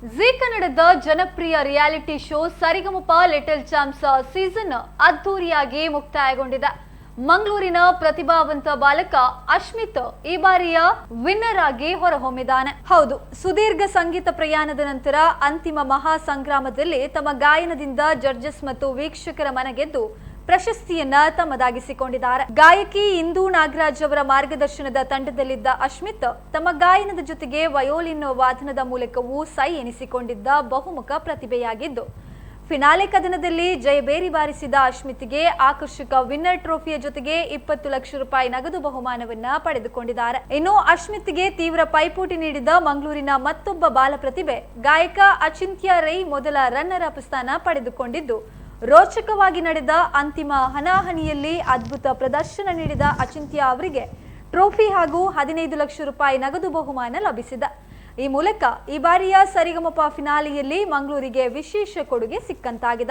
ಜೀ ಕನ್ನಡದ ಜನಪ್ರಿಯ reality show ಸರಿಗಮಪ little champs season ಅದ್ದೂರಿಯಾಗಿ ಮುಕ್ತಾಯಗೊಂಡಿದೆ. ಮಂಗಳೂರಿನ ಪ್ರತಿಭಾವಂತ ಬಾಲಕ ಅಶ್ಮಿತ್ ಈ ಬಾರಿಯ ವಿನ್ನರ್ ಆಗಿ ಹೊರಹೊಮ್ಮಿದ್ದಾನೆ. ಹೌದು, ಸುದೀರ್ಘ ಸಂಗೀತ ಪ್ರಯಾಣದ ನಂತರ ಅಂತಿಮ ಮಹಾ ಸಂಗ್ರಾಮದಲ್ಲಿ ತಮ್ಮ ಗಾಯನದಿಂದ ಜಡ್ಜಸ್ ಮತ್ತು ವೀಕ್ಷಕರ ಮನಗೆದ್ದು ಪ್ರಶಸ್ತಿಯನ್ನ ತಮ್ಮದಾಗಿಸಿಕೊಂಡಿದ್ದಾರೆ. ಗಾಯಕಿ ಇಂದು ನಾಗರಾಜ್ ಅವರ ಮಾರ್ಗದರ್ಶನದ ತಂಡದಲ್ಲಿದ್ದ ಅಶ್ಮಿತ್ ತಮ್ಮ ಗಾಯನದ ಜೊತೆಗೆ ವಯೋಲಿನ್ ವಾದನದ ಮೂಲಕವೂ ಸೈ ಎನಿಸಿಕೊಂಡಿದ್ದ ಬಹುಮುಖ ಪ್ರತಿಭೆಯಾಗಿದ್ದು, ಫಿನಾಲೆ ಕದನದಲ್ಲಿ ಜಯಬೇರಿ ಬಾರಿಸಿದ ಅಶ್ಮಿತ್ಗೆ ಆಕರ್ಷಕ ವಿನ್ನರ್ ಟ್ರೋಫಿಯ ಜೊತೆಗೆ 20 ಲಕ್ಷ ರೂಪಾಯಿ ನಗದು ಬಹುಮಾನವನ್ನ ಪಡೆದುಕೊಂಡಿದ್ದಾರೆ. ಇನ್ನು ಅಶ್ಮಿತ್ಗೆ ತೀವ್ರ ಪೈಪೋಟಿ ನೀಡಿದ ಮಂಗಳೂರಿನ ಮತ್ತೊಬ್ಬ ಬಾಲ ಪ್ರತಿಭೆ ಗಾಯಕ ಅಚಿಂತ್ಯ ರೈ ಮೊದಲ ರನ್ನರ್ ಅಪ್ ಸ್ಥಾನ ಪಡೆದುಕೊಂಡಿದ್ದು, ರೋಚಕವಾಗಿ ನಡೆದ ಅಂತಿಮ ಹಣಾಹಣಿಯಲ್ಲಿ ಅದ್ಭುತ ಪ್ರದರ್ಶನ ನೀಡಿದ ಅಚಿಂತ್ಯ ಅವರಿಗೆ ಟ್ರೋಫಿ ಹಾಗೂ 15 ಲಕ್ಷ ರೂಪಾಯಿ ನಗದು ಬಹುಮಾನ ಲಭಿಸಿದೆ. ಈ ಮೂಲಕ ಈ ಬಾರಿಯ ಸರಿಗಮಪ ಫಿನಾಲೆಯಲ್ಲಿ ಮಂಗಳೂರಿಗೆ ವಿಶೇಷ ಕೊಡುಗೆ ಸಿಕ್ಕಂತಾಗಿದೆ.